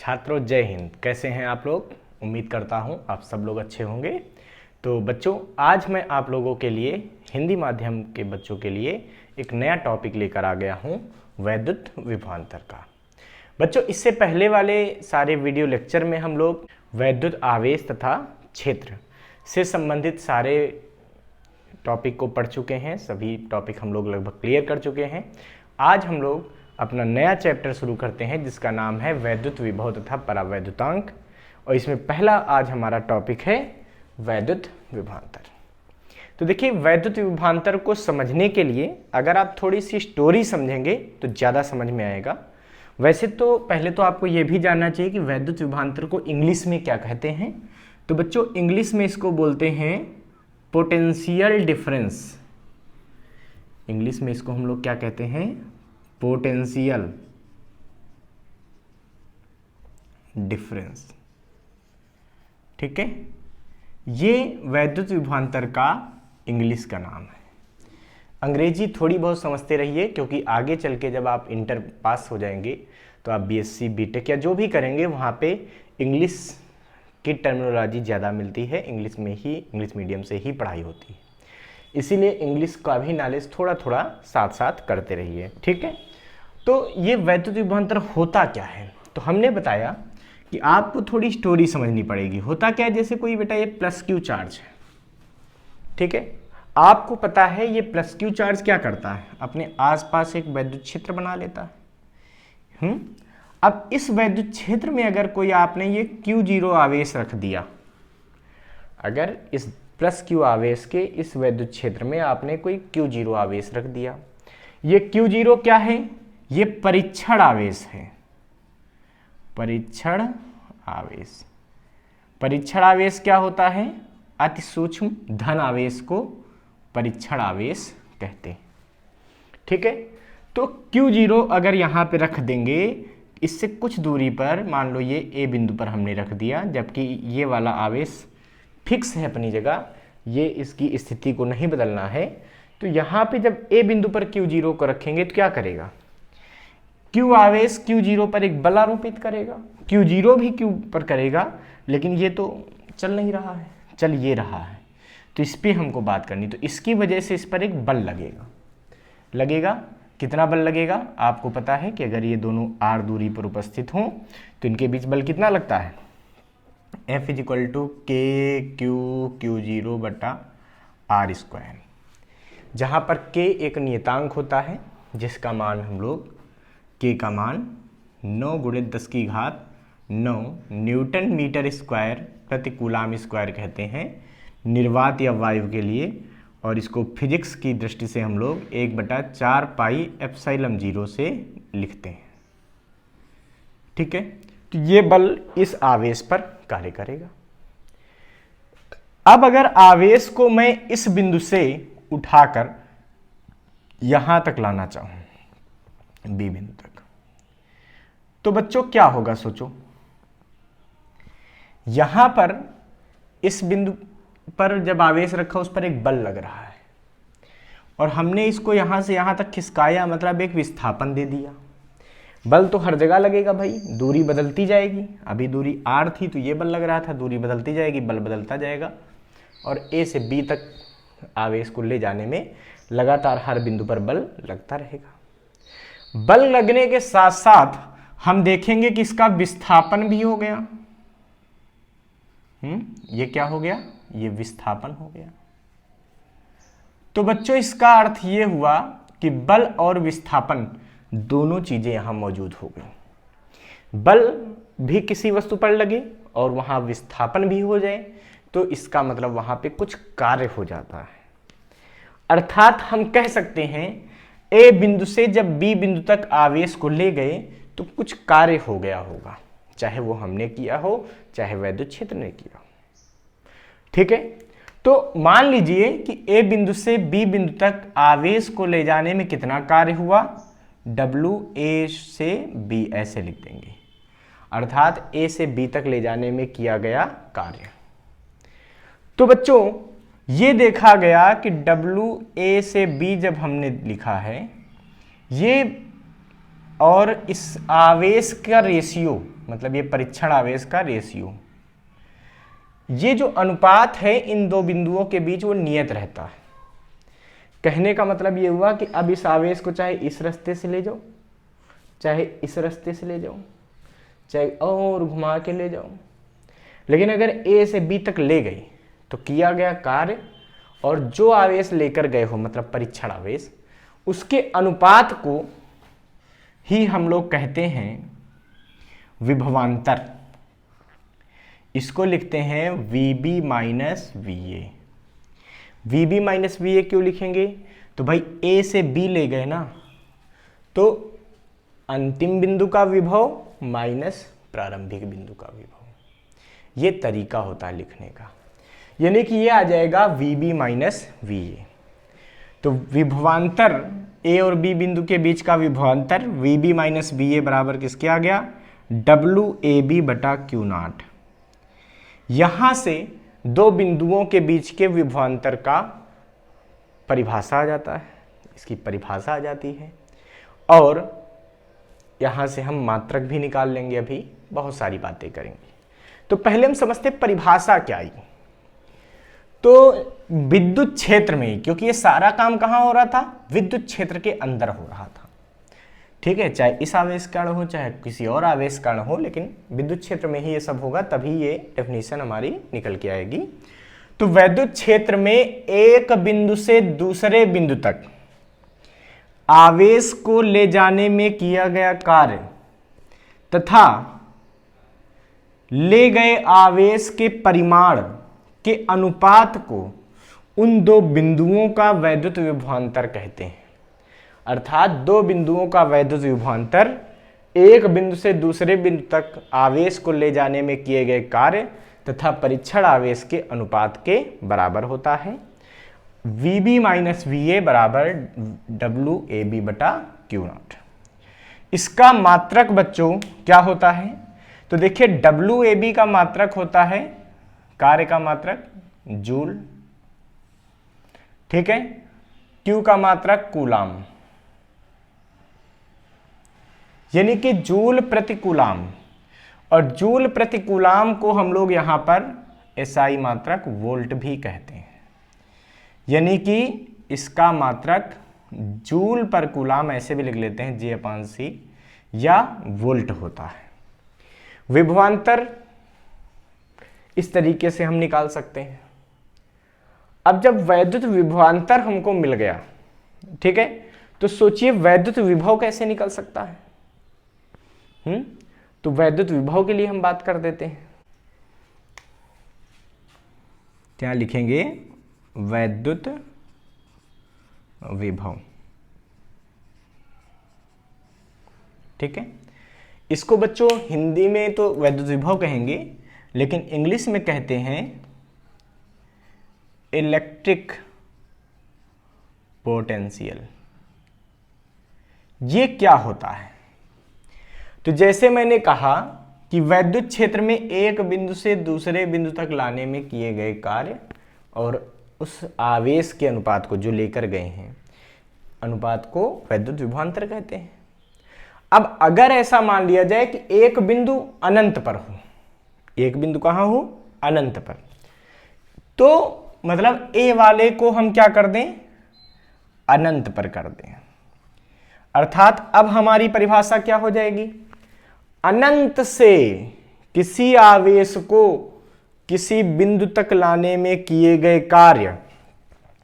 छात्रों जय हिंद। कैसे हैं आप लोग? उम्मीद करता हूं आप सब लोग अच्छे होंगे। तो बच्चों, आज मैं आप लोगों के लिए हिंदी माध्यम के बच्चों के लिए एक नया टॉपिक लेकर आ गया हूं, वैद्युत विभवांतर का। बच्चों, इससे पहले वाले सारे वीडियो लेक्चर में हम लोग वैद्युत आवेश तथा क्षेत्र से संबंधित सारे टॉपिक को पढ़ चुके हैं। सभी टॉपिक हम लोग लगभग क्लियर कर चुके हैं। आज हम लोग अपना नया चैप्टर शुरू करते हैं जिसका नाम है वैद्युत विभव तथा परावैद्युतांक, और इसमें पहला आज हमारा टॉपिक है वैद्युत विभवांतर। तो देखिए, वैद्युत विभवांतर को समझने के लिए अगर आप थोड़ी सी स्टोरी समझेंगे तो ज़्यादा समझ में आएगा। वैसे तो पहले तो आपको ये भी जानना चाहिए कि वैद्युत विभवांतर को इंग्लिश में क्या कहते हैं। तो बच्चों, इंग्लिश में इसको बोलते हैं पोटेंशियल डिफरेंस। इंग्लिश में इसको हम लोग क्या कहते हैं? Potential difference. ठीक है, ये वैद्युत विभवांतर का इंग्लिश का नाम है। अंग्रेजी थोड़ी बहुत समझते रहिए, क्योंकि आगे चल के जब आप इंटर पास हो जाएंगे तो आप बीएससी बीटेक या जो भी करेंगे वहाँ पे इंग्लिश की टर्मिनोलॉजी ज़्यादा मिलती है। इंग्लिश में ही, इंग्लिश मीडियम से ही पढ़ाई होती है, इसीलिए इंग्लिश का भी नॉलेज थोड़ा थोड़ा साथ साथ करते रहिए। ठीक है, तो ये वैद्युत विभवांतर होता क्या है? तो हमने बताया कि आपको थोड़ी स्टोरी समझनी पड़ेगी। होता क्या है, जैसे कोई बेटा ये प्लस क्यू चार्ज है, ठीक है, आपको पता है ये प्लस क्यू चार्ज क्या करता है, अपने आसपास एक वैद्युत क्षेत्र बना लेता है। अब इस वैद्युत क्षेत्र में अगर कोई आपने ये Q0 आवेश रख दिया, अगर इस प्लस Q आवेश के इस वैद्युत क्षेत्र में आपने कोई Q0 आवेश रख दिया, ये Q0 क्या है? ये परीक्षण आवेश है। परीक्षण आवेश। परीक्षण आवेश क्या होता है? अति सूक्ष्म धन आवेश को परीक्षण आवेश कहते हैं। ठीक है, तो Q0 अगर यहाँ पे रख देंगे, इससे कुछ दूरी पर, मान लो ये A बिंदु पर हमने रख दिया, जबकि ये वाला आवेश फिक्स है अपनी जगह, ये इसकी स्थिति को नहीं बदलना है। तो यहाँ पे जब A बिंदु पर Q0 को रखेंगे तो क्या करेगा? Q आवेश Q0 पर एक बल आरोपित करेगा, Q0 भी Q पर करेगा, लेकिन ये तो चल नहीं रहा है, चल ये रहा है, तो इस पर हमको बात करनी। तो इसकी वजह से इस पर एक बल लगेगा। कितना बल लगेगा? आपको पता है कि अगर ये दोनों r दूरी पर उपस्थित हों तो इनके बीच बल कितना लगता है? F = KQ/r², जहाँ पर K एक नियतांक होता है जिसका मान हम लोग K का मान 9 × 10⁹ न्यूटन मीटर स्क्वायर प्रति कूलाम स्क्वायर कहते हैं निर्वात या वायु के लिए, और इसको फिजिक्स की दृष्टि से हम लोग 1/4 πε0 से लिखते हैं। ठीक है, तो ये बल इस आवेश पर कार्य करेगा। अब अगर आवेश को मैं इस बिंदु से उठाकर यहां तक लाना चाहूं, बी बिंदु तक, तो बच्चों क्या होगा? सोचो, यहां पर इस बिंदु पर जब आवेश रखा उस पर एक बल लग रहा है, और हमने इसको यहां से यहां तक खिसकाया, मतलब एक विस्थापन दे दिया। बल तो हर जगह लगेगा भाई, दूरी बदलती जाएगी। अभी दूरी r थी तो ये बल लग रहा था, दूरी बदलती जाएगी, बल बदलता जाएगा, और A से B तक आवेश को ले जाने में लगातार हर बिंदु पर बल लगता रहेगा। बल लगने के साथ साथ हम देखेंगे कि इसका विस्थापन भी हो गया। ये क्या हो गया? ये विस्थापन हो गया। तो बच्चों, इसका अर्थ ये हुआ कि बल और विस्थापन दोनों चीजें यहां मौजूद हो गई। बल भी किसी वस्तु पर लगे और वहां विस्थापन भी हो जाए, तो इसका मतलब वहां पे कुछ कार्य हो जाता है। अर्थात हम कह सकते हैं A बिंदु से जब B बिंदु तक आवेश को ले गए तो कुछ कार्य हो गया होगा, चाहे वो हमने किया हो, चाहे वैद्युत क्षेत्र ने किया हो। ठीक है, तो मान लीजिए कि A बिंदु से B बिंदु तक आवेश को ले जाने में कितना कार्य हुआ? W A से B, ऐसे लिख देंगे, अर्थात A से B तक ले जाने में किया गया कार्य। तो बच्चों, ये देखा गया कि W A से B जब हमने लिखा है, ये और इस आवेश का रेशियो, मतलब ये परीक्षण आवेश का रेशियो, ये जो अनुपात है इन दो बिंदुओं के बीच वो नियत रहता है। कहने का मतलब ये हुआ कि अब इस आवेश को चाहे इस रास्ते से ले जाओ, चाहे इस रास्ते से ले जाओ, चाहे और घुमा के ले जाओ, लेकिन अगर ए से बी तक ले गए तो किया गया कार्य और जो आवेश लेकर गए हो मतलब परीक्षण आवेश, उसके अनुपात को ही हम लोग कहते हैं विभवांतर। इसको लिखते हैं VB minus VA। VB minus VA क्यों लिखेंगे? तो भाई A से B ले गए ना, तो अंतिम बिंदु का विभव माइनस प्रारंभिक बिंदु का विभव, ये तरीका होता है लिखने का। यानी कि ये आ जाएगा VB माइनस VA। तो विभवांतर A और B बिंदु के बीच का विभवांतर VB माइनस VA बराबर किसके आ गया? WAB बटा Q0। यहां से दो बिंदुओं के बीच के विभवांतर का परिभाषा आ जाता है, इसकी परिभाषा आ जाती है, और यहां से हम मात्रक भी निकाल लेंगे, अभी बहुत सारी बातें करेंगे। तो पहले हम समझते परिभाषा क्या आई। तो विद्युत क्षेत्र में, क्योंकि ये सारा काम कहां हो रहा था? विद्युत क्षेत्र के अंदर हो रहा था, ठीक है, चाहे इस आवेश कारण हो चाहे किसी और आवेश कारण हो, लेकिन विद्युत क्षेत्र में ही ये सब होगा, तभी ये डेफिनेशन हमारी निकल के आएगी। तो विद्युत क्षेत्र में एक बिंदु से दूसरे बिंदु तक आवेश को ले जाने में किया गया कार्य तथा ले गए आवेश के परिमाण के अनुपात को उन दो बिंदुओं का वैद्युत विभवांतर कहते हैं। अर्थात दो बिंदुओं का वैद्युत विभवांतर एक बिंदु से दूसरे बिंदु तक आवेश को ले जाने में किए गए कार्य तथा परीक्षण आवेश के अनुपात के बराबर होता है। VB माइनस VA बराबर WAB बटा Q0। इसका मात्रक बच्चों क्या होता है? तो देखिए WAB का मात्रक होता है, कार्य का मात्रक जूल, ठीक है, Q का मात्रक कूलाम, यानी कि जूल प्रति कूलाम, और जूल प्रति कूलाम को हम लोग यहां पर SI मात्रक वोल्ट भी कहते हैं। यानी कि इसका मात्रक जूल पर कूलाम, ऐसे भी लिख लेते हैं J/C, या वोल्ट होता है। विभवांतर इस तरीके से हम निकाल सकते हैं। अब जब वैद्युत विभवांतर हमको मिल गया, ठीक है, तो सोचिए वैद्युत विभव कैसे निकल सकता है। तो वैद्युत विभव के लिए हम बात कर देते हैं। क्या लिखेंगे? वैद्युत विभव, ठीक है। इसको बच्चों हिंदी में तो वैद्युत विभव कहेंगे, लेकिन इंग्लिश में कहते हैं इलेक्ट्रिक पोटेंशियल। ये क्या होता है? तो जैसे मैंने कहा कि वैद्युत क्षेत्र में एक बिंदु से दूसरे बिंदु तक लाने में किए गए कार्य और उस आवेश के अनुपात को जो लेकर गए हैं, अनुपात को वैद्युत विभवांतर कहते हैं। अब अगर ऐसा मान लिया जाए कि एक बिंदु अनंत पर हो, एक बिंदु कहां हो? अनंत पर, तो मतलब ए वाले को हम क्या कर दें? अनंत पर कर दें। अर्थात अब हमारी परिभाषा क्या हो जाएगी? अनंत से किसी आवेश को किसी बिंदु तक लाने में किए गए कार्य,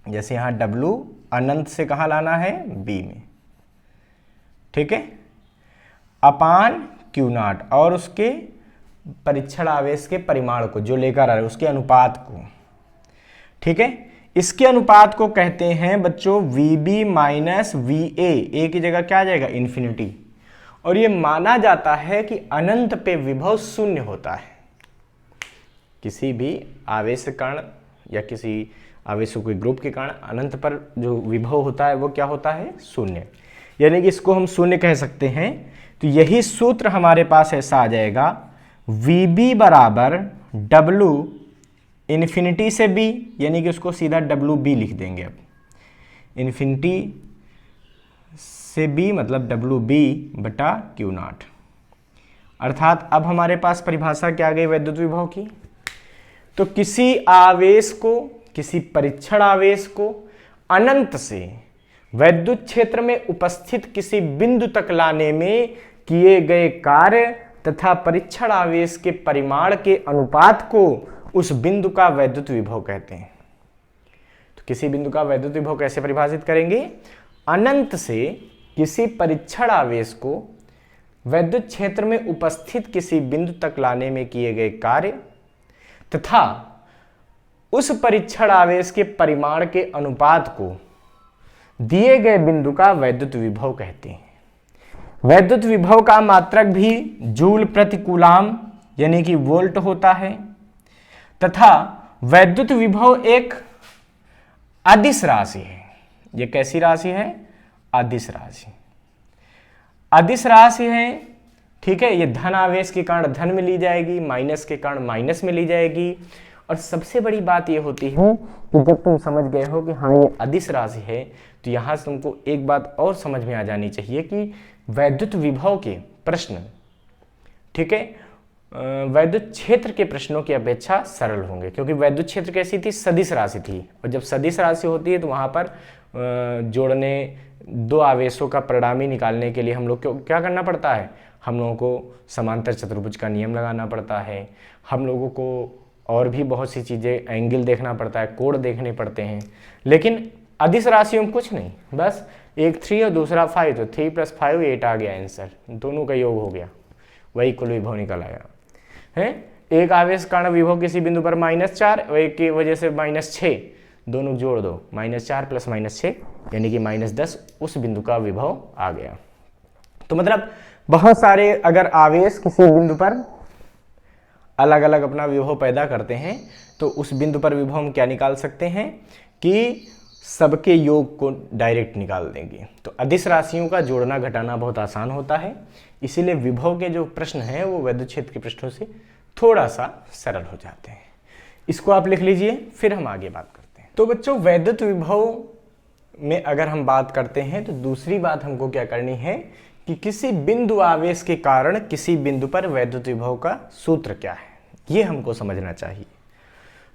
जैसे यहां W अनंत से कहां लाना है? B में, ठीक है, अपान Q0, और उसके परीक्षण आवेश के परिमाण को जो लेकर आ रहे उसके अनुपात को, ठीक है। इसके अनुपात को कहते हैं बच्चों VB माइनस VA। ए की जगह क्या आ जाएगा? इन्फिनिटी। और ये माना जाता है कि अनंत पे विभव शून्य होता है। किसी भी आवेश कण या किसी आवेशों के ग्रुप के कारण अनंत पर जो विभव होता है वो क्या होता है? शून्य। यानी कि इसको हम शून्य कह सकते हैं। तो यही सूत्र हमारे पास ऐसा आ जाएगा, VB बराबर W इन्फिनिटी से B, यानी कि उसको सीधा WB लिख देंगे। अब इन्फिनिटी से B मतलब WB बटा Q0, अर्थात अब हमारे पास परिभाषा क्या आ गई वैद्युत विभव की। तो किसी आवेश को, किसी परीक्षण आवेश को अनंत से वैद्युत क्षेत्र में उपस्थित किसी बिंदु तक लाने में किए गए कार्य तथा परीक्षण आवेश के परिमाण के अनुपात को उस बिंदु का वैद्युत विभव कहते हैं। तो किसी बिंदु का वैद्युत विभव कैसे परिभाषित करेंगे? अनंत से किसी परीक्षण आवेश को वैद्युत क्षेत्र में उपस्थित किसी बिंदु तक लाने में किए गए कार्य तथा उस परीक्षण आवेश के परिमाण के अनुपात को दिए गए बिंदु का वैद्युत विभव कहते हैं। वैद्युत विभव का मात्रक भी जूल प्रति कूलाम यानी कि वोल्ट होता है तथा वैद्युत विभव एक अदिश राशि है। यह कैसी राशि है? अदिश राशि। अदिश राशि है, ठीक है। ये धन आवेश के कारण धन में ली जाएगी, माइनस के कारण माइनस में ली जाएगी। और सबसे बड़ी बात ये होती है कि जब तुम समझ गए हो कि हाँ ये अदिश राशि है, तो यहाँ से तुमको एक बात और समझ में आ जानी चाहिए कि वैद्युत विभव के प्रश्न, ठीक है, वैद्युत क्षेत्र के प्रश्नों की अपेक्षा सरल होंगे, क्योंकि वैद्युत क्षेत्र कैसी थी? सदिश राशि थी। और जब सदिश राशि होती है तो वहाँ पर जोड़ने, दो आवेशों का परिणामी निकालने के लिए हम लोग को क्या करना पड़ता है? हम लोगों को समांतर चतुर्भुज का नियम लगाना पड़ता है, हम लोगों को और भी बहुत सी चीज़ें, एंगल देखना पड़ता है, कोण देखने पड़ते हैं। लेकिन अदिश राशियों में कुछ नहीं, बस एक 3 और दूसरा 5, तो 3 + 5 8 आ गया आंसर, दोनों का योग हो गया, वही कुल विभव निकल आया है। एक आवेश कारण विभव किसी बिंदु पर -4 और एक की वजह से -6, दोनों जोड़ दो, -4 + -6 यानी कि -10, उस बिंदु का विभव आ गया। तो मतलब बहुत सारे अगर आवेश किसी बिंदु पर अलग अलग अपना विभव पैदा करते हैं तो उस बिंदु पर विभव हम क्या निकाल सकते हैं कि सबके योग को डायरेक्ट निकाल देंगे। तो अदिश राशियों का जोड़ना घटाना बहुत आसान होता है, इसीलिए विभव के जो प्रश्न हैं वो वैद्युत क्षेत्र के प्रश्नों से थोड़ा सा सरल हो जाते हैं। इसको आप लिख लीजिए, फिर हम आगे बात करते हैं। तो बच्चों, वैद्युत विभव में अगर हम बात करते हैं तो दूसरी बात हमको क्या करनी है कि किसी बिंदु आवेश के कारण किसी बिंदु पर वैद्युत विभव का सूत्र क्या है, ये हमको समझना चाहिए।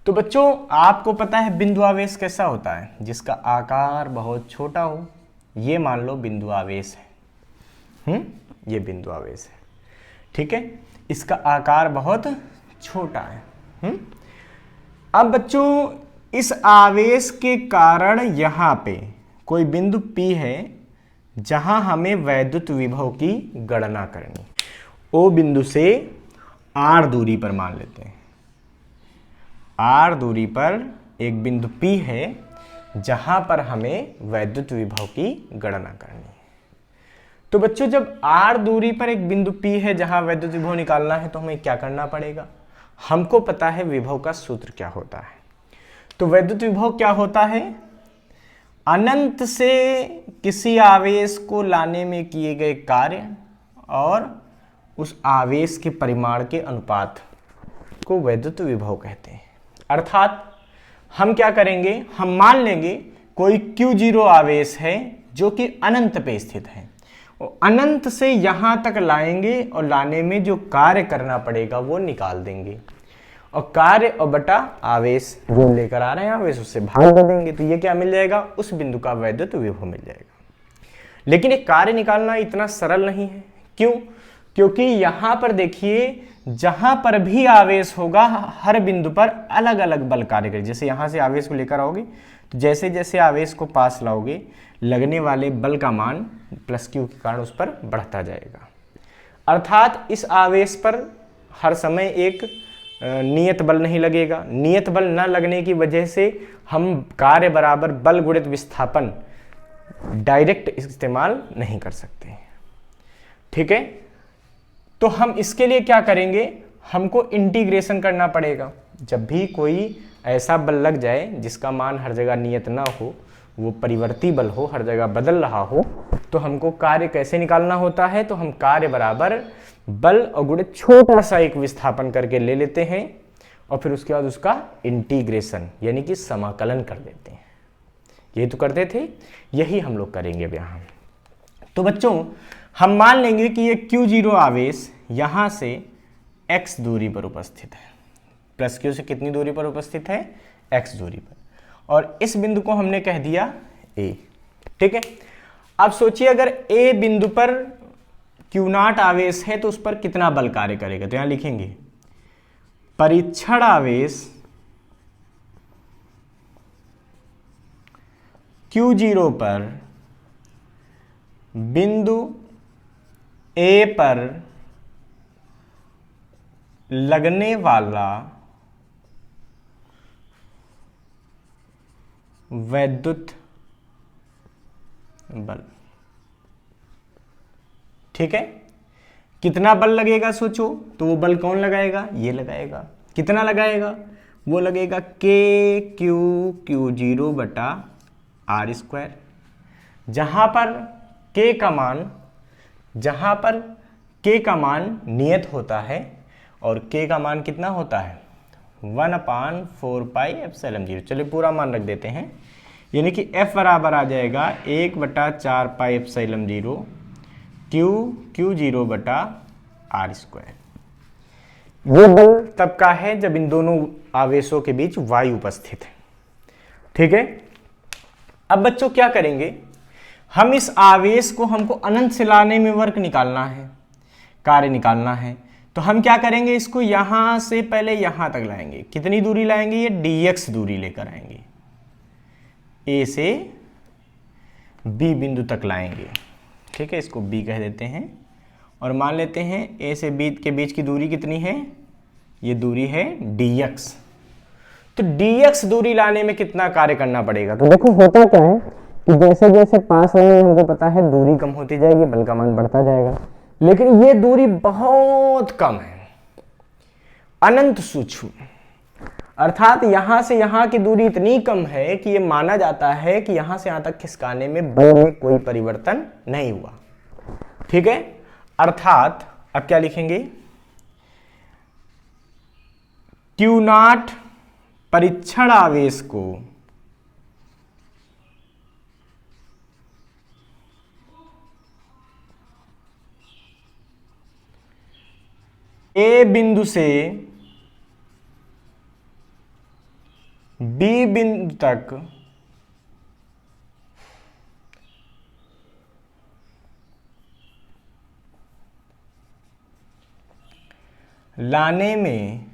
तो बच्चों, आपको पता है बिंदु आवेश कैसा होता है? जिसका आकार बहुत छोटा हो। ये मान लो बिंदु आवेश है, ये बिंदु आवेश है, ठीक है। इसका आकार बहुत छोटा है। अब बच्चों, इस आवेश के कारण यहाँ पे कोई बिंदु P है जहां हमें वैद्युत विभव की गणना करनी। ओ बिंदु से R दूरी पर मान लेते हैं, R दूरी पर एक बिंदु P है जहां पर हमें वैद्युत विभव की गणना करनी है। तो बच्चों, जब R दूरी पर एक बिंदु P है जहां वैद्युत विभव निकालना है तो हमें क्या करना पड़ेगा? हमको पता है विभव का सूत्र क्या होता है। तो वैद्युत विभव क्या होता है? अनंत से किसी आवेश को लाने में किए गए कार्य और उस आवेश के परिमाण के अनुपात को वैद्युत विभव कहते हैं। अर्थात हम क्या करेंगे? हम मान लेंगे कोई Q0 आवेश है जो कि अनंत पे स्थित है, और अनंत से यहां तक लाएंगे और लाने में जो कार्य करना पड़ेगा वो निकाल देंगे, और कार्य और बटा आवेश जो लेकर आ रहे हैं आवेश उससे भाग दे देंगे, तो ये क्या मिल जाएगा? उस बिंदु का वैद्युत विभव मिल जाएगा। लेकिन एक कार्य निकालना इतना सरल नहीं है। क्यों? क्योंकि यहां पर देखिए, जहां पर भी आवेश होगा हर बिंदु पर अलग अलग बल कार्य करेगा। जैसे यहां से आवेश को लेकर आओगे तो जैसे जैसे आवेश को पास लाओगे लगने वाले बल का मान +Q के कारण उस पर बढ़ता जाएगा। अर्थात इस आवेश पर हर समय एक नियत बल नहीं लगेगा। नियत बल न लगने की वजह से हम कार्य बराबर बल गुणित विस्थापन डायरेक्ट इस्तेमाल नहीं कर सकते, ठीक है। तो हम इसके लिए क्या करेंगे? हमको इंटीग्रेशन करना पड़ेगा। जब भी कोई ऐसा बल लग जाए जिसका मान हर जगह नियत ना हो, वो परिवर्ती बल हो, हर जगह बदल रहा हो, तो हमको कार्य कैसे निकालना होता है? तो हम कार्य बराबर बल और गुणित छोटा सा एक विस्थापन करके ले लेते हैं और फिर उसके बाद उसका इंटीग्रेशन यानी कि समाकलन कर देते हैं। यही तो करते थे, यही हम लोग करेंगे अब यहाँ। तो बच्चों, हम मान लेंगे कि ये Q0 आवेश यहां से x दूरी पर उपस्थित है। प्लस क्यू से कितनी दूरी पर उपस्थित है? x दूरी पर। और इस बिंदु को हमने कह दिया a। ठीक है, अब सोचिए अगर a बिंदु पर Q0 आवेश है तो उस पर कितना बल कार्य करेगा। तो यहां लिखेंगे परीक्षण आवेश Q0 पर बिंदु A पर लगने वाला वैद्युत बल। ठीक है, कितना बल लगेगा सोचो। तो वो बल कौन लगाएगा? ये लगाएगा। कितना लगाएगा? वो लगेगा Q0 बटा R स्क्वायर। जहां पर K का मान नियत होता है और K का मान कितना होता है? 1/4 पाई एप्सिलॉन 0। चलिए पूरा मान रख देते हैं, यानी कि F बराबर आ जाएगा 1/4 पाई एप्सिलॉन 0 Q0 बटा R स्क्वायर। ये बल तब का है जब इन दोनों आवेशों के बीच वायु उपस्थित है। ठीक है, अब बच्चों क्या करेंगे, हम इस आवेश को, हमको अनंत से लाने में वर्क निकालना है, कार्य निकालना है। तो हम क्या करेंगे, इसको यहां से पहले यहां तक लाएंगे। कितनी दूरी लाएंगे? ये dx दूरी लेकर आएंगे, A से B बिंदु तक लाएंगे। ठीक है, इसको B कह देते हैं और मान लेते हैं A से B के बीच की दूरी कितनी है? ये दूरी है dx। तो dx दूरी लाने में कितना कार्य करना पड़ेगा? तो देखो होता क्या है कि जैसे जैसे पास होंगे हमको पता है दूरी कम होती जाएगी, बल का मान बढ़ता जाएगा, लेकिन ये दूरी बहुत कम है, अनंत सूक्ष्म। अर्थात यहां से यहां की दूरी इतनी कम है कि ये माना जाता है कि यहां से यहां तक खिसकाने में बल में कोई परिवर्तन नहीं हुआ। ठीक है, अर्थात अब क्या लिखेंगे, Q0 परीक्षण आवेश को A बिंदु से B बिंदु तक लाने में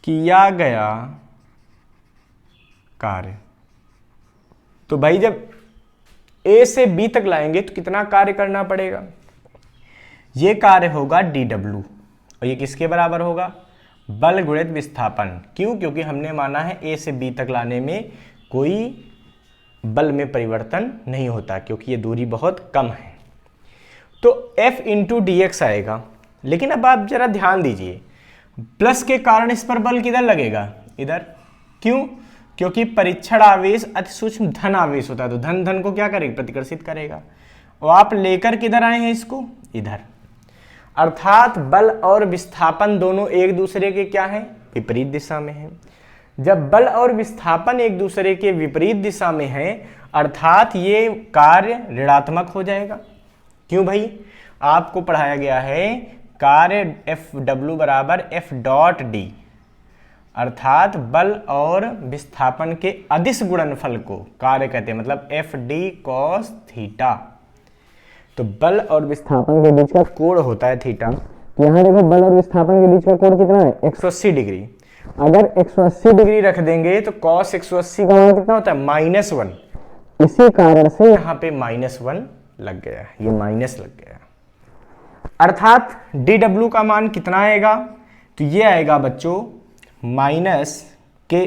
किया गया कार्य। तो भाई जब A से B तक लाएंगे तो कितना कार्य करना पड़ेगा? ये कार्य होगा dW और ये किसके बराबर होगा? बल गुणित विस्थापन। क्यों? क्योंकि हमने माना है A से B तक लाने में कोई बल में परिवर्तन नहीं होता, क्योंकि ये दूरी बहुत कम है। तो F इंटू dx आएगा। लेकिन अब आप जरा ध्यान दीजिए, प्लस के कारण इस पर बल किधर लगेगा? इधर। क्यों? क्योंकि परीक्षण आवेश अति सूक्ष्म धन आवेश होता है, तो धन धन को क्या करेगा? प्रतिकर्षित करेगा। और आप लेकर किधर आए हैं इसको? इधर। अर्थात बल और विस्थापन दोनों एक दूसरे के क्या है? विपरीत दिशा में है। जब बल और विस्थापन एक दूसरे के विपरीत दिशा में है, अर्थात ये कार्य ऋणात्मक हो जाएगा। क्यों भाई? आपको पढ़ाया गया है कार्य FW बराबर F डॉट डी, अर्थात बल और विस्थापन के अदिश गुणनफल को कार्य कहते हैं, मतलब FD cos थीटा। तो बल और विस्थापन के बीच का कोण होता है थीटा। तो यहाँ देखो बल और विस्थापन के बीच का कोण कितना है? 180 डिग्री। अगर 180 डिग्री रख देंगे तो cos 180 का मान कितना होता है? -1। इसी कारण से यहाँ पे -1 लग गया, ये माइनस लग गया। अर्थात dW का मान कितना आएगा? तो ये आएगा बच्चों माइनस के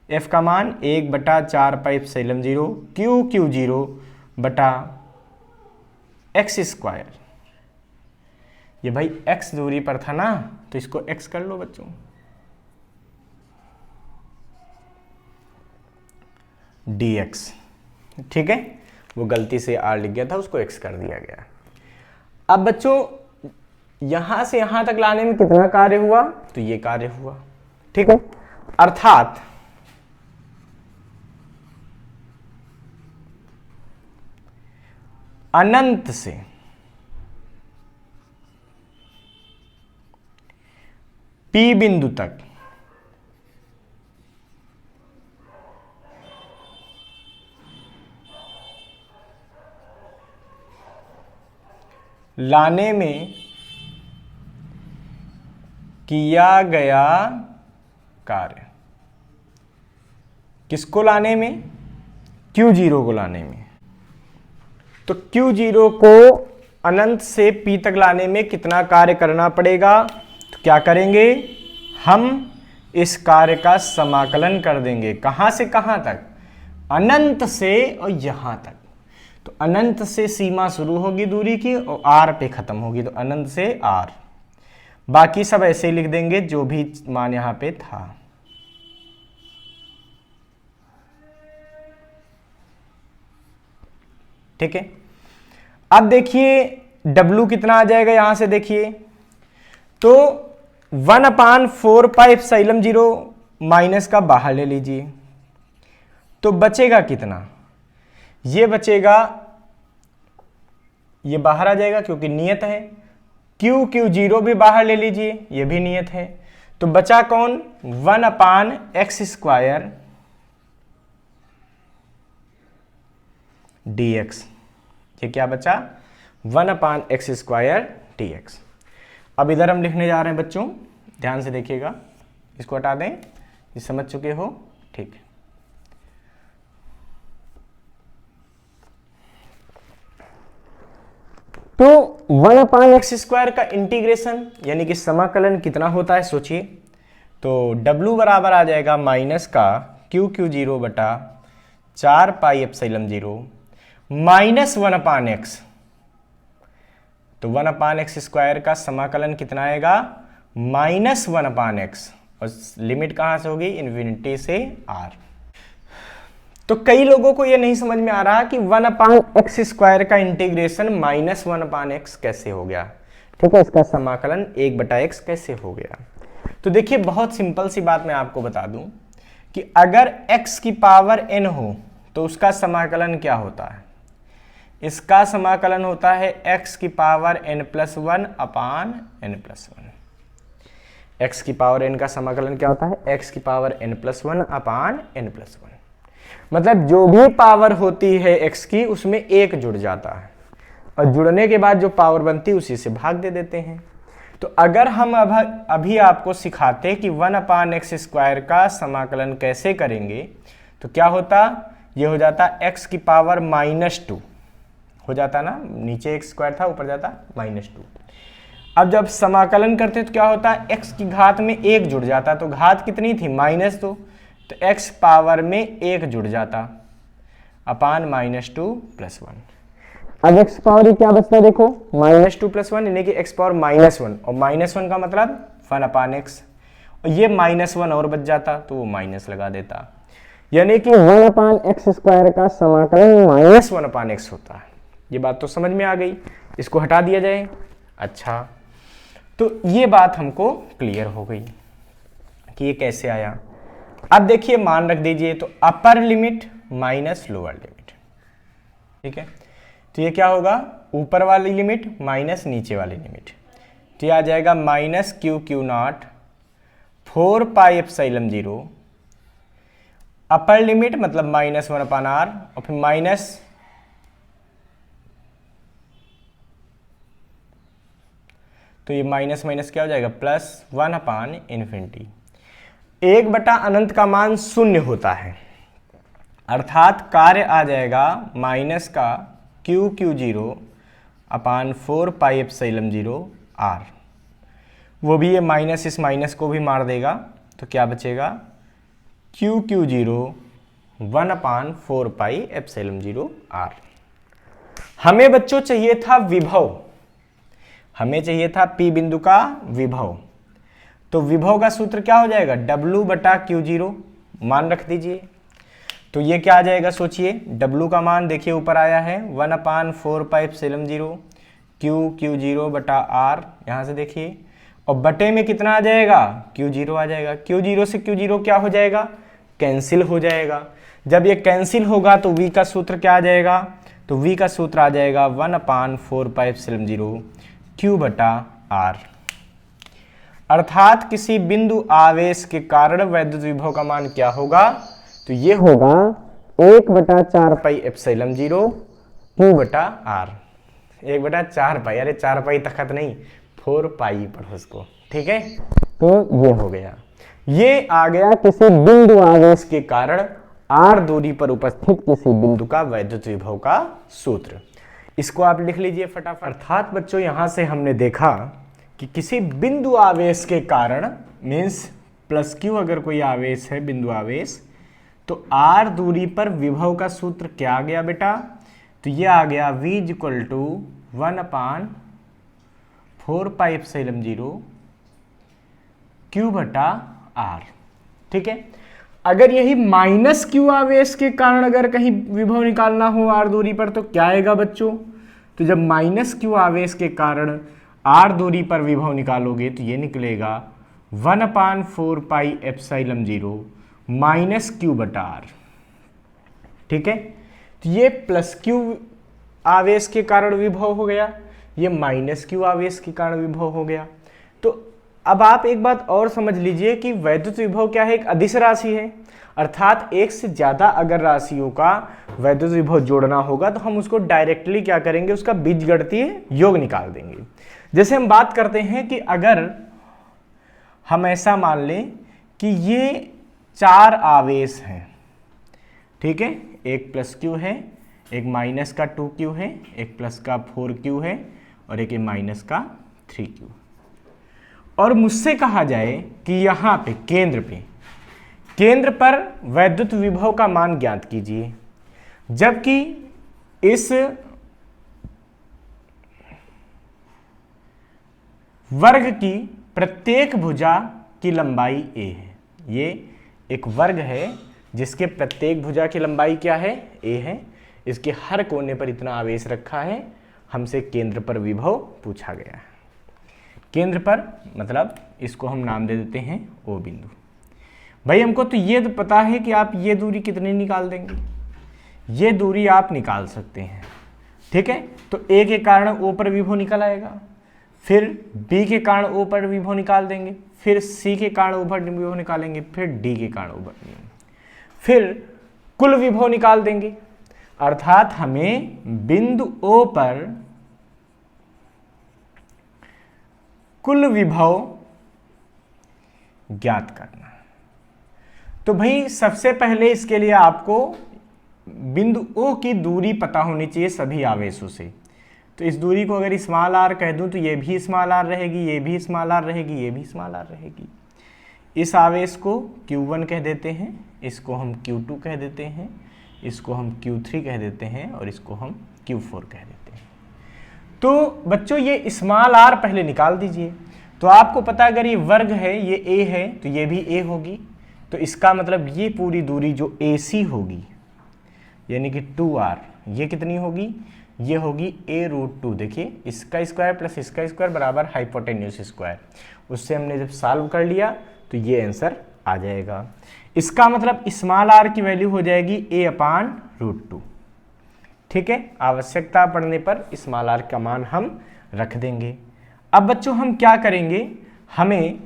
F का मान 1/4 पाई एप्सिलॉन 0 Q0 बटा x स्क्वायर। ये भाई x दूरी पर था ना, तो इसको x कर लो बच्चों। dx। ठीक है, वो गलती से r लिख गया था, उसको x कर दिया गया। अब बच्चों यहां से यहां तक लाने में कितना कार्य हुआ? तो ये कार्य हुआ। ठीक है, अर्थात अनंत से P बिंदु तक लाने में किया गया कार्य, किसको लाने में? Q0 को लाने में। तो Q0 को अनंत से P तक लाने में कितना कार्य करना पड़ेगा? तो क्या करेंगे, हम इस कार्य का समाकलन कर देंगे। कहां से कहां तक? अनंत से और यहां तक। तो अनंत से सीमा शुरू होगी दूरी की और R पे खत्म होगी, तो अनंत से R। बाकी सब ऐसे ही लिख देंगे जो भी मान यहां पे था। ठीक है, अब देखिए W कितना आ जाएगा यहां से, देखिए तो 1/4πε0 माइनस का बाहर ले लीजिए, तो बचेगा कितना? ये बचेगा, ये बाहर आ जाएगा क्योंकि नियत है। Q0 भी बाहर ले लीजिए, ये भी नियत है। तो बचा कौन? 1/x² dx। ये क्या बचा? 1/x² dx। अब इधर हम लिखने जा रहे हैं बच्चों, ध्यान से देखिएगा, इसको हटा दें, ये समझ चुके हो, ठीक है। तो 1/x² का इंटीग्रेशन यानी कि समाकलन कितना होता है सोचिए। तो W बराबर आ जाएगा माइनस का Q0 बटा 4πε0 माइनस 1/x। तो 1/x² का समाकलन कितना आएगा? माइनस 1/x, और लिमिट कहां से होगी? इन्फिनिटी से R। तो कई लोगों को यह नहीं समझ में आ रहा कि 1/x² का इंटीग्रेशन माइनस 1/x कैसे हो गया। ठीक है, इसका समाकलन 1/x कैसे हो गया। तो देखिए बहुत सिंपल सी बात मैं आपको बता दूं कि अगर x की पावर n हो तो उसका समाकलन क्या होता है? इसका समाकलन होता है x की पावर n+1/n+1। x की पावर n का समाकलन क्या होता है? x की पावर n+1/n+1। मतलब जो भी पावर होती है x की उसमें एक जुड़ जाता है, और जुड़ने के बाद जो पावर बनती है उसी से भाग दे देते हैं। तो अगर हम अभी आपको सिखाते कि 1/x² का समाकलन कैसे करेंगे तो क्या होता? ये हो जाता x की पावर -2 हो जाता ना, नीचे x² था ऊपर जाता -2। अब जब समाकलन करते तो क्या होता? x की घात में 1 जुड़ जाता, तो घात कितनी थी? -2, तो x पावर में 1 जुड़ जाता अपान -2 + 1। अब x पावर क्या बचता है? देखो -2 + 1 यानी कि x पावर -1, और -1 का मतलब 1/x, और ये -1 और बच जाता तो वो माइनस लगा देता, यानी कि 1/x² का समाकलन -1/x होता है। ये बात तो समझ में आ गई, इसको हटा दिया जाए। अच्छा, तो ये बात हमको क्लियर हो गई कि ये कैसे आया। अब देखिए मान रख दीजिए, तो upper limit minus lower limit, ठीक है। तो ये क्या होगा? ऊपर वाली लिमिट माइनस नीचे वाली लिमिट, तो ये आ जाएगा -Q0 4πε0 अपर लिमिट मतलब -1/r, और फिर माइनस तो ये माइनस माइनस क्या हो जाएगा? +1/∞। 1/अनंत का मान 0 होता है, अर्थात कार्य आ जाएगा माइनस का Q0/4πε0r। वो भी ये माइनस इस माइनस को भी मार देगा, तो क्या बचेगा? Q0 1/4πε0r। हमें बच्चों चाहिए था विभव, हमें चाहिए था P बिंदु का विभव। तो विभव का सूत्र क्या हो जाएगा? W/Q0 मान रख दीजिए। तो ये क्या आ जाएगा सोचिए, W का मान देखिए ऊपर आया है 1/4πε0 Q0/r, यहाँ से देखिए, और बटे में कितना आ जाएगा? Q0 आ जाएगा। Q0 से Q0 क्या हो जाएगा? कैंसिल हो जाएगा। जब ये कैंसिल होगा तो V का सूत्र क्या आ जाएगा? तो V का सूत्र आ जाएगा 1/4πε0 Q/r। अर्थात किसी बिंदु आवेश के कारण वैद्युत विभव का मान क्या होगा, तो ये होगा 1/4πε0 Q/r। 1/4π, अरे 4π तखत नहीं, 4π पढ़ो उसको, ठीक है। तो ये हो गया, ये आ गया किसी बिंदु आवेश के कारण r दूरी पर उपस्थित किसी बिंदु का वैद्युत विभव का सूत्र। इसको आप लिख लीजिए फटाफट। अर्थात बच्चों यहां से हमने देखा कि किसी बिंदु आवेश के कारण मीन्स प्लस क्यू अगर कोई आवेश है बिंदु आवेश, तो r दूरी पर विभव का सूत्र क्या आ गया बेटा, तो ये आ गया v = 1/4πε0 Q/r, ठीक है। अगर यही माइनस क्यू आवेश के कारण अगर कहीं विभव निकालना हो r दूरी पर तो क्या आएगा बच्चों, तो जब माइनस क्यू आवेश के कारण r दूरी पर विभव निकालोगे तो ये निकलेगा 1/4πε0 -Q/r, ठीक है। तो ये प्लस क्यू आवेश के कारण विभव हो गया, ये माइनस क्यू आवेश के कारण विभव हो गया। तो अब आप एक बात और समझ लीजिए कि वैद्युत विभव क्या है, एक अदिश राशि है। अर्थात एक से ज्यादा अगर राशियों का वैद्युत विभव जोड़ना होगा तो हम उसको डायरेक्टली क्या करेंगे, उसका बीजगणितीय योग निकाल देंगे। जैसे हम बात करते हैं कि अगर हम ऐसा मान लें कि ये 4 आवेश हैं, ठीक है, एक प्लस क्यू है, एक माइनस का 2q है, एक प्लस का 4q है और एक माइनस का 3q। और मुझसे कहा जाए कि यहाँ पे केंद्र पर वैद्युत विभव का मान ज्ञात कीजिए, जबकि इस वर्ग की प्रत्येक भुजा की लंबाई a है। ये एक वर्ग है जिसके प्रत्येक भुजा की लंबाई क्या है, a है। इसके हर कोने पर इतना आवेश रखा है। हमसे केंद्र पर विभव पूछा गया है। केंद्र पर मतलब इसको हम नाम दे देते हैं O बिंदु। भाई हमको तो ये तो पता है कि आप ये दूरी कितनी निकाल देंगे, ये दूरी आप निकाल सकते हैं, ठीक है। तो A के कारण O पर विभव निकल आएगा, फिर B के कारण O पर विभव निकाल देंगे, फिर C के कारण O पर विभव निकालेंगे, फिर D के कारण O पर, फिर कुल विभव निकाल देंगे। अर्थात हमें बिंदु O पर कुल विभव ज्ञात करना। तो भाई सबसे पहले इसके लिए आपको बिंदु O की दूरी पता होनी चाहिए सभी आवेशों से। तो इस दूरी को अगर स्मॉल r कह दूं तो ये भी स्मॉल r रहेगी, ये भी स्मॉल r रहेगी, ये भी स्मॉल r रहेगी। इस आवेश को Q1 कह देते हैं, इसको हम Q2 कह देते हैं, इसको हम Q3 कह देते हैं और इसको हम Q4 कह देते हैं। तो बच्चों ये स्मॉल r पहले निकाल दीजिए। तो आपको पता अगर ये वर्ग है, ये a है तो ये भी a होगी। तो इसका मतलब ये पूरी दूरी जो AC होगी यानी कि 2r, ये कितनी होगी, ये होगी a√2। देखिए इसका स्क्वायर प्लस इसका स्क्वायर बराबर हाइपोटेन्यूज स्क्वायर। उससे हमने जब सॉल्व कर लिया तो ये आंसर आ जाएगा। इसका मतलब स्मॉल r की वैल्यू हो जाएगी a/√2, ठीक है। आवश्यकता पड़ने पर स्मॉल r का मान हम रख देंगे। अब बच्चों हम क्या करेंगे, हमें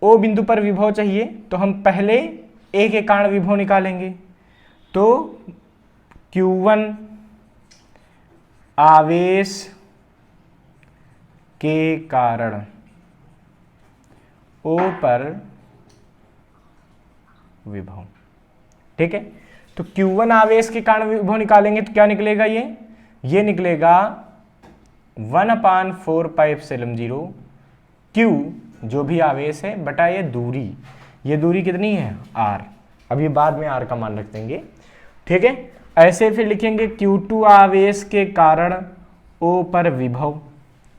O बिंदु पर विभव चाहिए तो हम पहले A के कारण विभव निकालेंगे। तो Q1 आवेश के कारण O पर विभव, ठीक है। तो Q1 आवेश के कारण विभव निकालेंगे तो क्या निकलेगा, ये निकलेगा 1/4πε0 Q जो भी आवेश है बटा ये दूरी कितनी है r। अभी बाद में r का मान रख देंगे, ठीक है। ऐसे फिर लिखेंगे Q2 आवेश के कारण O पर विभव।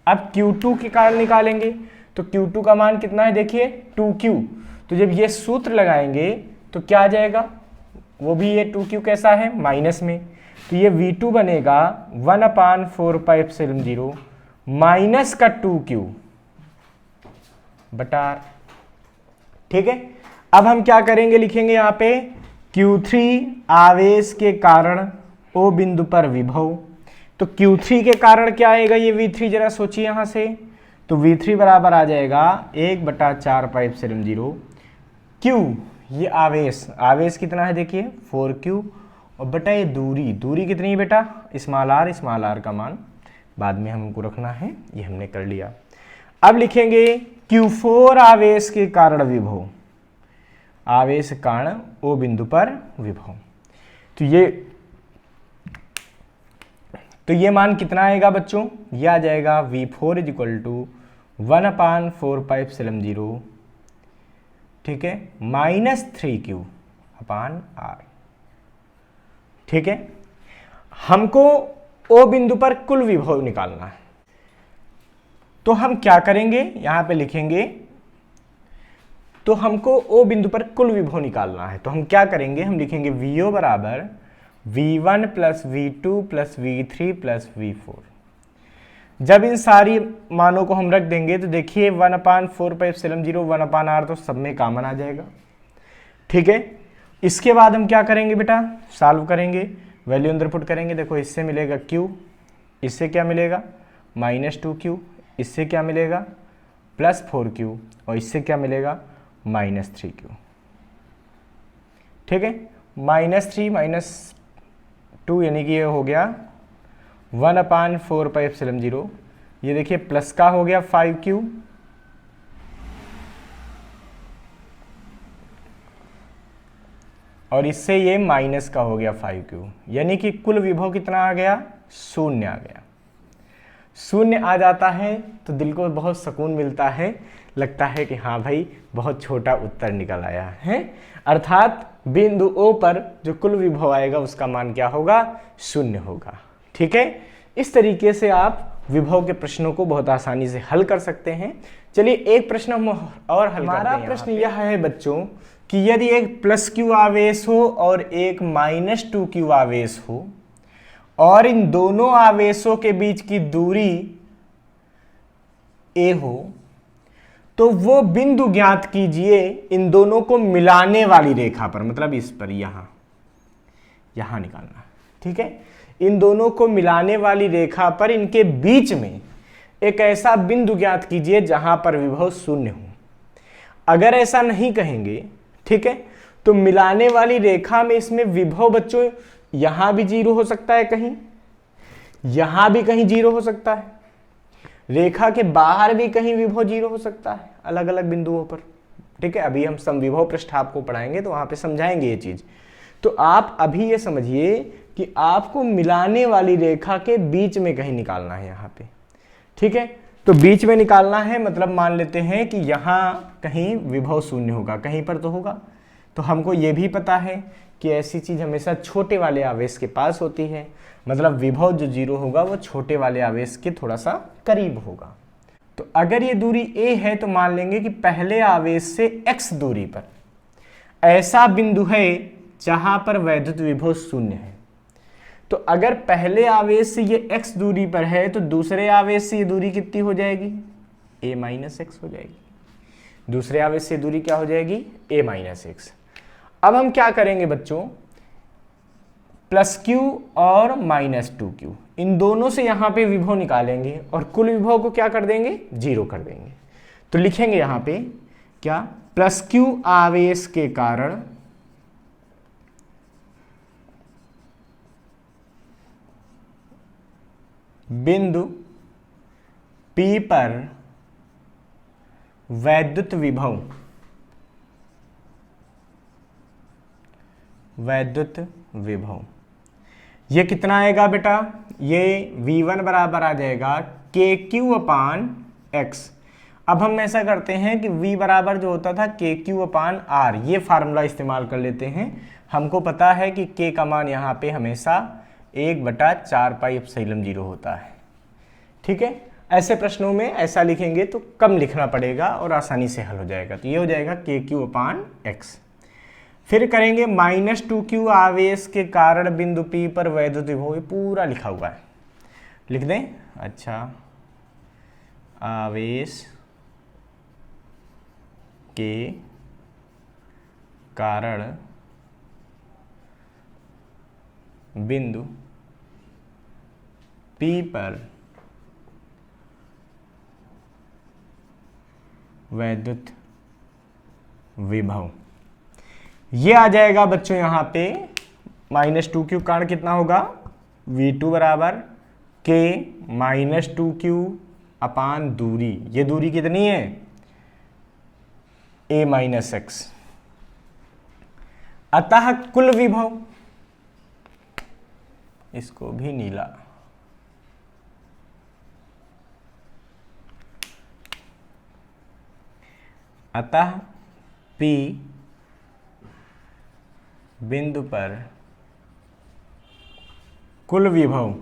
अब Q2 के कारण निकालेंगे तो Q2 का मान कितना है, देखिए 2Q। तो जब ये सूत्र लगाएंगे तो क्या आ जाएगा, वो भी ये 2Q कैसा है माइनस में। तो ये V2 बनेगा 1/4πε0 माइनस का 2Q बटा r, ठीक है। अब हम क्या करेंगे, लिखेंगे यहाँ पे Q3 आवेश के कारण O बिंदु पर विभव। तो Q3 के कारण क्या आएगा ये V3, जरा सोचिए यहां से। तो V3 बराबर आ जाएगा 1/4πε0 Q, ये आवेश, आवेश कितना है देखिए 4Q, और बटा ये दूरी, दूरी कितनी है बेटा स्मॉल r का मान बाद में हमको रखना है, ये हमने कर लिया। अब लिखेंगे Q4 आवेश के कारण विभव, आवेश कारण O बिंदु पर विभव। तो ये मान कितना आएगा बच्चों, ये आ जाएगा V4 = 1/4πε0, ठीक है, -3Q/r, ठीक है। हमको O बिंदु पर कुल विभव निकालना है, तो हम क्या करेंगे, यहां पे लिखेंगे, तो हमको O बिंदु पर कुल विभव निकालना है, तो हम क्या करेंगे, हम लिखेंगे VO बराबर V1 + V2 + V3 + V4। जब इन सारी मानों को हम रख देंगे तो देखिए 1/4πε0 1/r तो सब में कॉमन आ जाएगा, ठीक है। इसके बाद हम क्या करेंगे बेटा, सॉल्व करेंगे, वैल्यू अंदर पुट करेंगे। देखो इससे मिलेगा Q, इससे क्या मिलेगा -2Q, इससे क्या मिलेगा +4Q, और इससे क्या मिलेगा -3Q, ठीक है। -3 - 2 यानी कि ये हो गया 1/4πε0, ये देखिए प्लस का हो गया 5Q, और इससे ये माइनस का हो गया 5Q, यानी कि कुल विभव कितना आ गया, 0 आ गया। 0 आ जाता है तो दिल को बहुत सुकून मिलता है, लगता है कि हाँ भाई बहुत छोटा उत्तर निकल आया है, अर्थात बिंदु O पर जो कुल विभव आएगा उसका मान क्या होगा, 0 होगा, ठीक है। इस तरीके से आप विभव के प्रश्नों को बहुत आसानी से हल कर सकते हैं। चलिए एक प्रश्न हम और हल करते हैं। हमारा प्रश्न यह है बच्चों कि यदि एक +Q आवेश हो और एक -2Q आवेश हो, और इन दोनों आवेशों के बीच की दूरी a हो, तो वो बिंदु ज्ञात कीजिए इन दोनों को मिलाने वाली रेखा पर, मतलब इस पर, यहां निकालना, ठीक है। इन दोनों को मिलाने वाली रेखा पर इनके बीच में एक ऐसा बिंदु ज्ञात कीजिए जहां पर विभव 0 हो। अगर ऐसा नहीं कहेंगे, ठीक है, तो मिलाने वाली रेखा में इसमें विभव बच्चों यहां भी 0 हो सकता है, कहीं यहां भी कहीं 0 हो सकता है, रेखा के बाहर भी कहीं विभव 0 हो सकता है, अलग अलग बिंदुओं पर, ठीक है। अभी हम समविभव पृष्ठ आपको पढ़ाएंगे तो वहां पे समझाएंगे ये चीज। तो आप अभी ये समझिए कि आपको मिलाने वाली रेखा के बीच में कहीं निकालना है यहाँ पे, ठीक है। तो बीच में निकालना है, मतलब मान लेते हैं कि यहाँ कहीं विभव 0 होगा, कहीं पर तो होगा। तो हमको ये भी पता है कि ऐसी चीज हमेशा छोटे वाले आवेश के पास होती है, मतलब विभव जो 0 होगा वो छोटे वाले आवेश के थोड़ा सा करीब होगा। तो अगर ये दूरी a है तो मान लेंगे कि पहले आवेश से x दूरी पर ऐसा बिंदु है जहां पर वैद्युत विभव 0 है। तो अगर पहले आवेश से ये x दूरी पर है तो दूसरे आवेश से ये दूरी कितनी हो जाएगी, a - x हो जाएगी। दूसरे आवेश से दूरी क्या हो जाएगी, a - x। अब हम क्या करेंगे बच्चों, +Q और -2Q इन दोनों से यहां पे विभव निकालेंगे और कुल विभव को क्या कर देंगे, 0 कर देंगे। तो लिखेंगे यहां पे क्या, +Q आवेश के कारण बिंदु P पर वैद्युत विभव ये कितना आएगा बेटा, ये V1 बराबर आ जाएगा KQ/x। अब हम ऐसा करते हैं कि V बराबर जो होता था KQ/r, ये फार्मूला इस्तेमाल कर लेते हैं। हमको पता है कि K का मान यहाँ पे हमेशा 1/4πε0 होता है, ठीक है। ऐसे प्रश्नों में ऐसा लिखेंगे तो कम लिखना पड़ेगा और आसानी से हल हो जाएगा। तो ये हो जाएगा KQ/x। फिर करेंगे -2Q आवेश के कारण बिंदु P पर वैद्युत विभव, ये पूरा लिखा हुआ है, लिख दें। अच्छा, आवेश के कारण बिंदु P पर वैद्युत विभव, ये आ जाएगा बच्चों यहाँ पे -2q, कारण कितना होगा V2 बराबर K -2q अपान दूरी, ये दूरी कितनी है a - x, अतः कुल विभव, इसको भी नीला, अतः P बिंदु पर कुल विभव,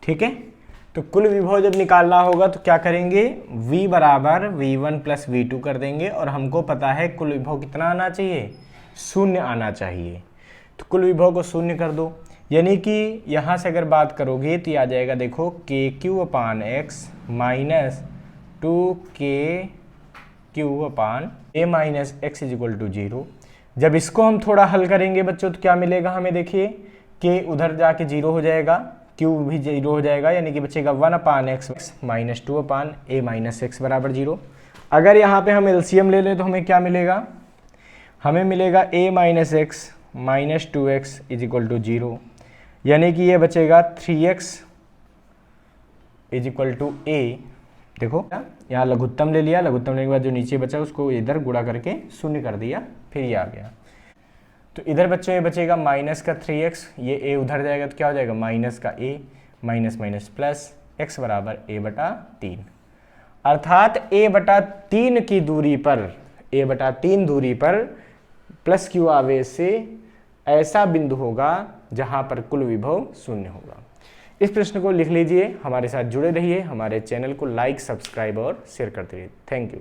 ठीक है। तो कुल विभव जब निकालना होगा तो क्या करेंगे, V बराबर V1 + V2 कर देंगे, और हमको पता है कुल विभव कितना आना चाहिए, 0 आना चाहिए। तो कुल विभव को 0 कर दो, यानी कि यहाँ से अगर बात करोगे तो ये आ जाएगा, देखो KQ/x - 2KQ/a - x = 0। जब इसको हम थोड़ा हल करेंगे बच्चों तो क्या मिलेगा हमें, देखिए k उधर जाके 0 हो जाएगा, q भी 0 हो जाएगा, यानी कि बचेगा 1/x - 2/a - x बराबर 0। अगर यहाँ पे हम एलसीएम ले लें तो हमें क्या मिलेगा, हमें मिलेगा a - x - 2x = 0, यानी कि ये बचेगा 3x = a। देखो यहाँ लघुत्तम ले लिया, लघुत्तम लेने के बाद जो नीचे बचा उसको इधर गुणा करके 0 कर दिया, फिर ये आ गया। तो इधर बच्चों ये बचेगा -3x, ये a उधर जाएगा तो क्या हो जाएगा -a माइनस प्लस x बराबर a/3, अर्थात a/3 की दूरी पर, a/3 दूरी पर प्लस q आवेश से ऐसा बिंदु होगा जहां पर कुल विभव 0 होगा। इस प्रश्न को लिख लीजिए, हमारे साथ जुड़े रहिए, हमारे चैनल को लाइक, सब्सक्राइब और शेयर करते रहिए। Thank you.